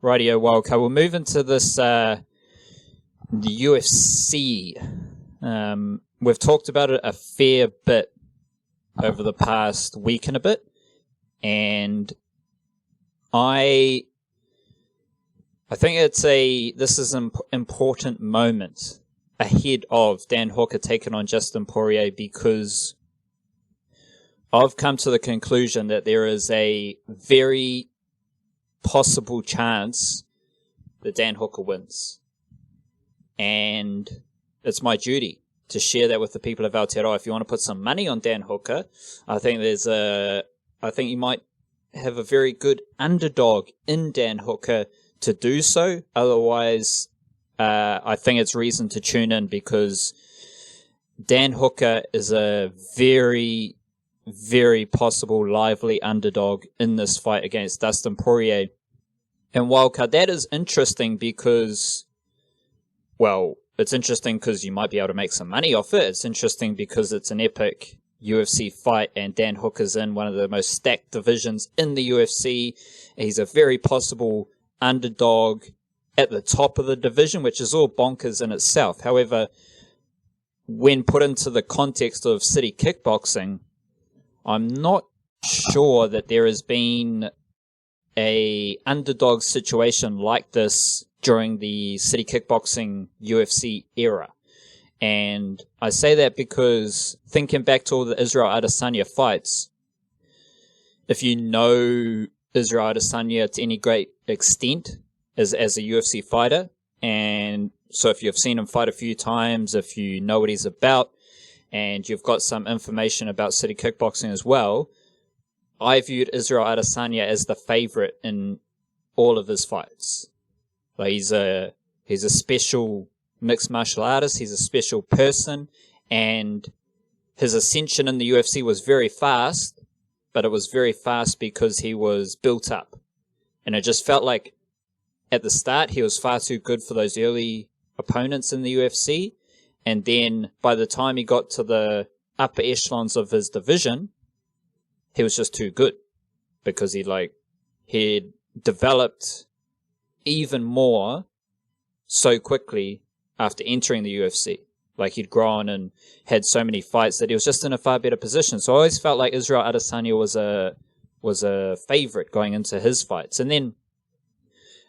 Rightio, Wildcard. We'll move into this, the UFC. We've talked about it a fair bit over the past week and a bit, and I think this is an important moment ahead of Dan Hooker taking on Justin Poirier, because I've come to the conclusion that there is a very possible chance that Dan Hooker wins. And it's my duty to share that with the people of Aotearoa. If you want to put some money on Dan Hooker, I think you might have a very good underdog in Dan Hooker to do so. Otherwise, I think it's reason to tune in, because Dan Hooker is a very, very possible lively underdog in this fight against Dustin Poirier. And Wildcard, that is interesting because, well, it's interesting because you might be able to make some money off it. It's interesting because it's an epic UFC fight, and Dan Hooker's in one of the most stacked divisions in the UFC. He's a very possible underdog at the top of the division, which is all bonkers in itself. However, when put into the context of city kickboxing, I'm not sure that there has been a underdog situation like this during the city kickboxing UFC era. And I say that because thinking back to all the Israel Adesanya fights, if you know Israel Adesanya to any great extent as a UFC fighter, and so if you've seen him fight a few times, if you know what he's about, and you've got some information about city kickboxing as well, I viewed Israel Adesanya as the favorite in all of his fights. Like he's a special mixed martial artist, he's a special person, and his ascension in the UFC was very fast, but it was very fast because he was built up. And it just felt like at the start he was far too good for those early opponents in the UFC, and then by the time he got to the upper echelons of his division, he was just too good, because he developed even more so quickly after entering the UFC. Like he'd grown and had so many fights that he was just in a far better position. So I always felt like Israel Adesanya was a favorite going into his fights. And then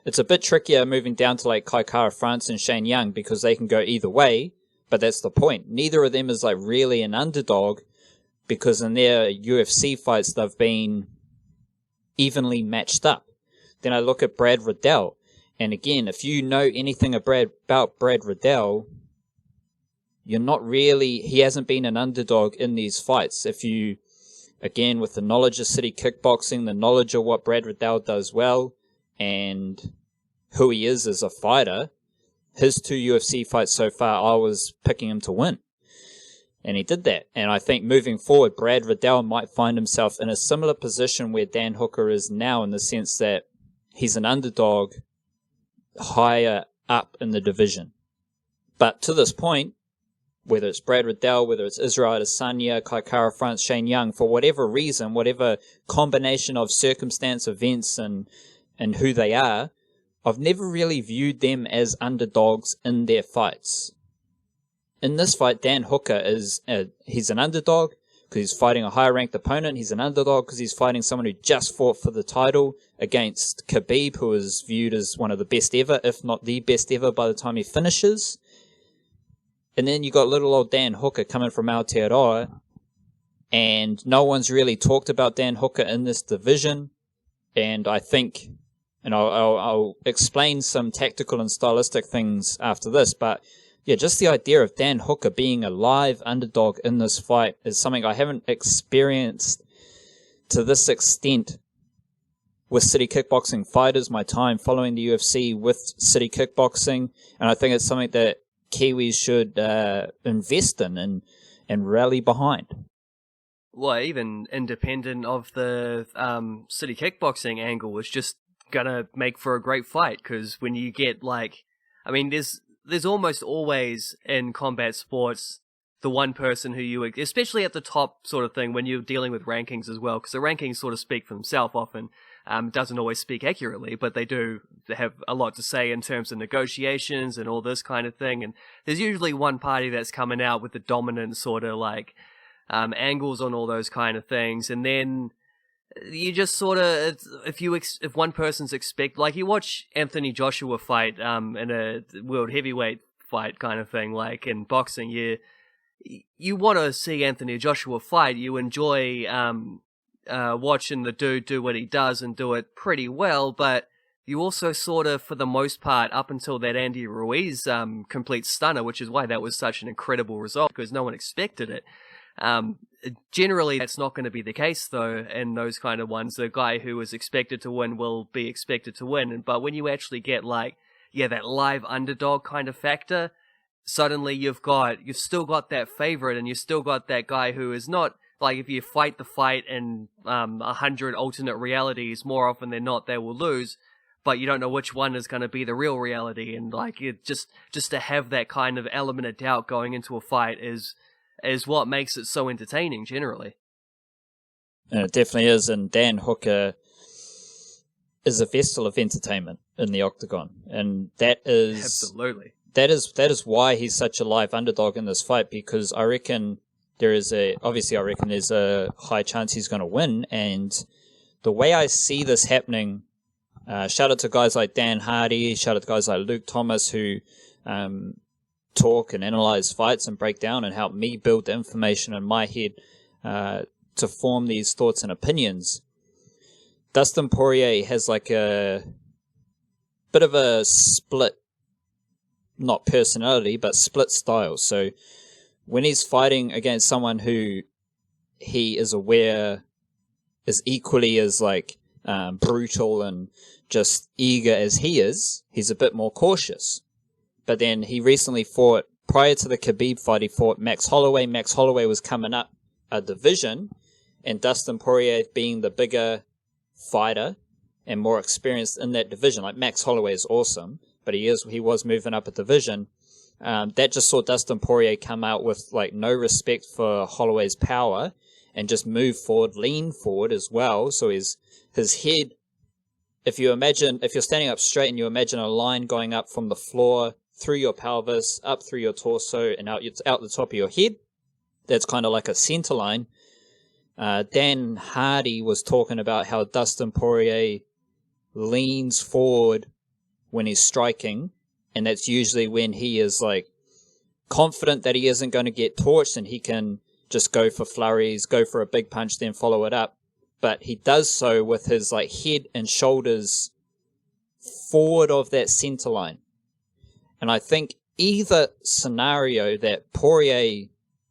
it's a bit trickier moving down to like Kai Kara France and Shane Young, because they can go either way, but that's the point. Neither of them is like really an underdog, because in their UFC fights they've been evenly matched up. Then I look at Brad Riddell, and again, if you know anything about Brad Riddell, he hasn't been an underdog in these fights. If you, again, with the knowledge of city kickboxing, the knowledge of what Brad Riddell does well, and who he is as a fighter, his 2 UFC fights so far, I was picking him to win. And he did that. And I think moving forward, Brad Riddell might find himself in a similar position where Dan Hooker is now, in the sense that he's an underdog higher up in the division. But to this point, whether it's Brad Riddell, whether it's Israel Adesanya, Kai Kara France, Shane Young, for whatever reason, whatever combination of circumstance, events, and who they are, I've never really viewed them as underdogs in their fights. In this fight, Dan Hooker he's an underdog because he's fighting a higher ranked opponent. He's an underdog because he's fighting someone who just fought for the title against Khabib, who is viewed as one of the best ever, if not the best ever, by the time he finishes. And then you got little old Dan Hooker coming from Aotearoa, and no one's really talked about Dan Hooker in this division. And I think, and I'll explain some tactical and stylistic things after this, but yeah, just the idea of Dan Hooker being a live underdog in this fight is something I haven't experienced to this extent with city kickboxing fighters, my time following the UFC with city kickboxing, and I think it's something that Kiwis should invest in and rally behind. Well, even independent of the city kickboxing angle, it's just gonna make for a great fight, because when you get there's almost always in combat sports the one person who you, especially at the top sort of thing when you're dealing with rankings as well, because the rankings sort of speak for themselves often. Doesn't always speak accurately, but they do have a lot to say in terms of negotiations and all this kind of thing. And there's usually one party that's coming out with the dominant sort of like angles on all those kind of things, and then you just sort of, if one person's like you watch Anthony Joshua fight in a world heavyweight fight kind of thing, like in boxing, you want to see Anthony Joshua fight. You enjoy watching the dude do what he does and do it pretty well, but you also sort of, for the most part, up until that Andy Ruiz complete stunner, which is why that was such an incredible result, because no one expected it. Generally, that's not going to be the case, though, in those kind of ones. The guy who is expected to win will be expected to win. But when you actually get, like, that live underdog kind of factor, suddenly you've still got that favorite, and you've still got that guy who is not, like, if you fight the fight in 100 alternate realities, more often than not, they will lose. But you don't know which one is going to be the real reality. And, like, just to have that kind of element of doubt going into a fight is what makes it so entertaining, generally. And it definitely is, and Dan Hooker is a vessel of entertainment in the octagon, and that is absolutely that is why he's such a live underdog in this fight, because I reckon there's a high chance he's going to win. And the way I see this happening, shout out to guys like Dan Hardy, shout out to guys like Luke Thomas, who talk and analyze fights and break down and help me build the information in my head to form these thoughts and opinions. Dustin Poirier has like a bit of a split, not personality, but split style. So when he's fighting against someone who he is aware is equally as like brutal and just eager as he is, he's a bit more cautious. But then he recently fought, prior to the Khabib fight, he fought Max Holloway. Max Holloway was coming up a division, and Dustin Poirier being the bigger fighter and more experienced in that division. Like, Max Holloway is awesome, but he was moving up a division. That just saw Dustin Poirier come out with like no respect for Holloway's power and just move forward, lean forward as well. So his head, if you're standing up straight and you imagine a line going up from the floor through your pelvis, up through your torso, and out the top of your head, that's kind of like a center line. Dan Hardy was talking about how Dustin Poirier leans forward when he's striking, and that's usually when he is like confident that he isn't going to get torched and he can just go for flurries, go for a big punch, then follow it up. But he does so with his like head and shoulders forward of that center line. And I think either scenario that Poirier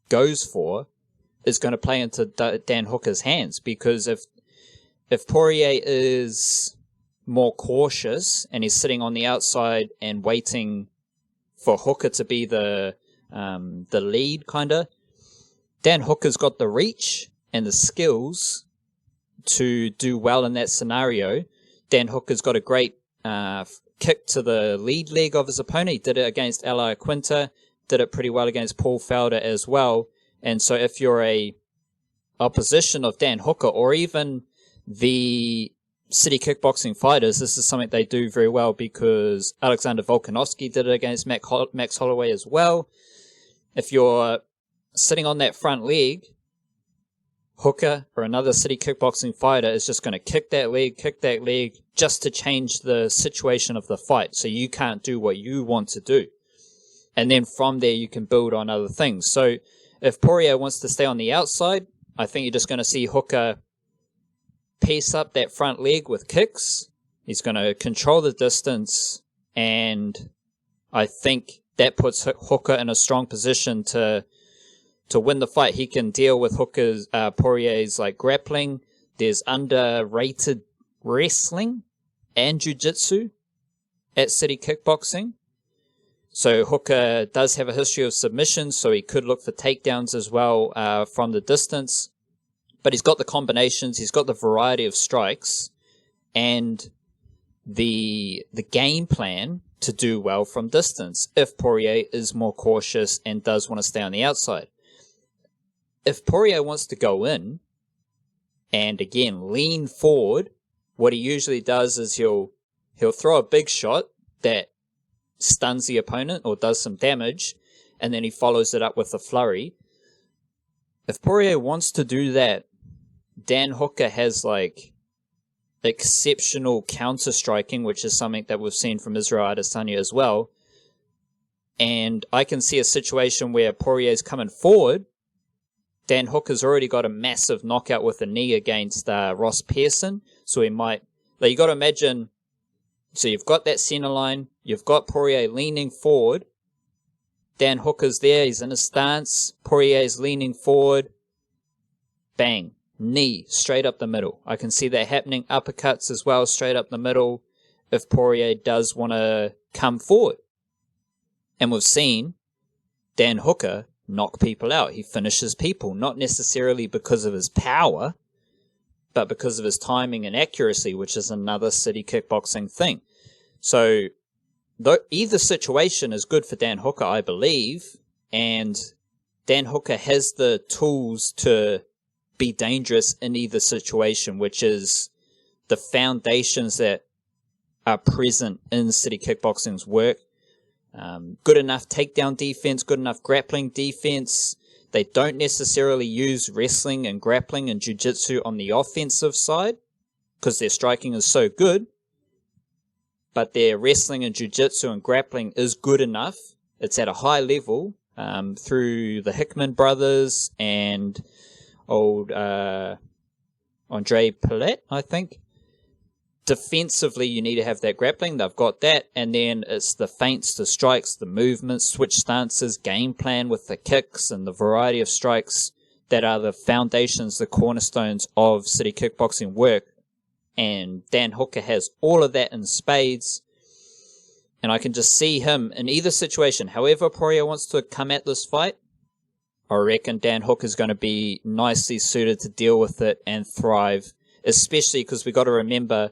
goes for is going to play into Dan Hooker's hands, because if Poirier is more cautious and he's sitting on the outside and waiting for Hooker to be the lead, kind of, Dan Hooker's got the reach and the skills to do well in that scenario. Dan Hooker's got a great kick to the lead leg of his opponent. He did it against Ally Quinta, did it pretty well against Paul Felder as well. And so if you're a opposition of Dan Hooker, or even the city kickboxing fighters, this is something they do very well, because Alexander Volkanovski did it against Max Holloway as well. If you're sitting on that front leg, Hooker or another city kickboxing fighter is just going to kick that leg just to change the situation of the fight, so you can't do what you want to do. And then from there you can build on other things. So if Poirier wants to stay on the outside, I think you're just going to see Hooker piece up that front leg with kicks. He's going to control the distance, and I think that puts Hooker in a strong position to win the fight. He can deal with Poirier's like grappling. There's underrated wrestling and jiu-jitsu at city kickboxing. So Hooker does have a history of submissions, so he could look for takedowns as well from the distance. But he's got the combinations, he's got the variety of strikes, and the game plan to do well from distance if Poirier is more cautious and does want to stay on the outside. If Poirier wants to go in and, again, lean forward what he usually does is he'll throw a big shot that stuns the opponent or does some damage, and then he follows it up with a flurry. If Poirier wants to do that, Dan Hooker has like exceptional counter striking, which is something that we've seen from Israel Adesanya as well. And I can see a situation where Poirier's coming forward. Dan Hooker's already got a massive knockout with a knee against Ross Pearson. So he might, like, you got to imagine, so you've got that center line, you've got Poirier leaning forward, Dan Hooker's there, he's in a stance, Poirier's leaning forward, bang, knee, straight up the middle. I can see that happening, uppercuts as well, straight up the middle, if Poirier does want to come forward. And we've seen Dan Hooker knock people out. He finishes people, not necessarily because of his power, but because of his timing and accuracy, which is another city kickboxing thing. So either situation is good for Dan Hooker, I believe, and Dan Hooker has the tools to be dangerous in either situation, which is the foundations that are present in city kickboxing's work. Good enough takedown defense, good enough grappling defense. They don't necessarily use wrestling and grappling and jiu-jitsu on the offensive side because their striking is so good. But their wrestling and jiu-jitsu and grappling is good enough. It's at a high level through the Hickman brothers and old Andre Palat, I think. Defensively, you need to have that grappling. They've got that. And then it's the feints, the strikes, the movements, switch stances, game plan with the kicks and the variety of strikes that are the foundations, the cornerstones of city kickboxing work. And Dan Hooker has all of that in spades. And I can just see him in either situation. However Poirier wants to come at this fight, I reckon Dan Hooker is going to be nicely suited to deal with it and thrive. Especially because we got to remember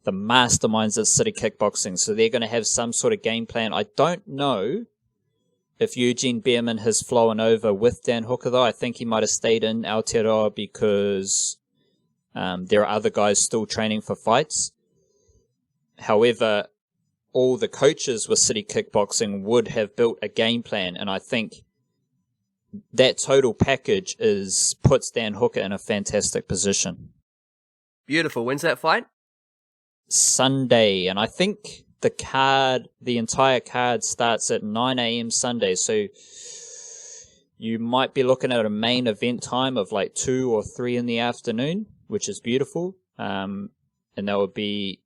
the masterminds of city kickboxing. So they're going to have some sort of game plan. I don't know if Eugene Behrman has flown over with Dan Hooker, though. I think he might have stayed in Aotearoa because there are other guys still training for fights. However, all the coaches with city kickboxing would have built a game plan, and I think that total package puts Dan Hooker in a fantastic position. Beautiful. When's that fight? Sunday, and I think the entire card starts at 9 a.m. Sunday, so you might be looking at a main event time of like 2 or 3 in the afternoon, which is beautiful. And that would be,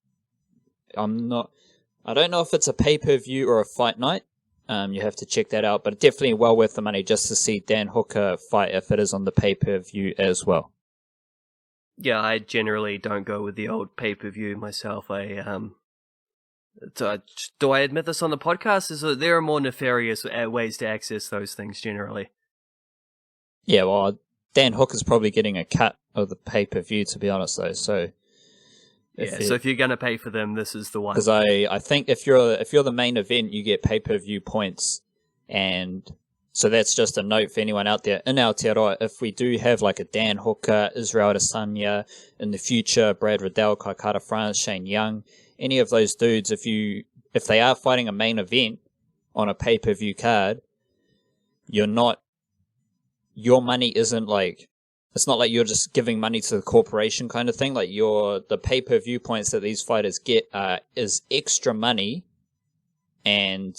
I don't know if it's a pay-per-view or a fight night. You have to check that out, but definitely well worth the money just to see Dan Hooker fight if it is on the pay-per-view as well. Yeah, I generally don't go with the old pay-per-view myself. Do I admit this on the podcast? There are more nefarious ways to access those things generally. Yeah, well, Dan Hooker's probably getting a cut of the pay-per-view, to be honest, though. So, if you're going to pay for them, this is the one. Because I think if you're the main event, you get pay-per-view points, and so that's just a note for anyone out there in Aotearoa. If we do have like a Dan Hooker, Israel Adesanya in the future, Brad Riddell, Kaikara France, Shane Young, any of those dudes, if they are fighting a main event on a pay-per-view card, your money isn't like, it's not like you're just giving money to the corporation kind of thing. Like the pay-per-view points that these fighters get is extra money, and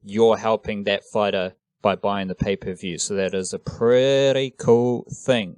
you're helping that fighter by buying the pay-per-view. So that is a pretty cool thing.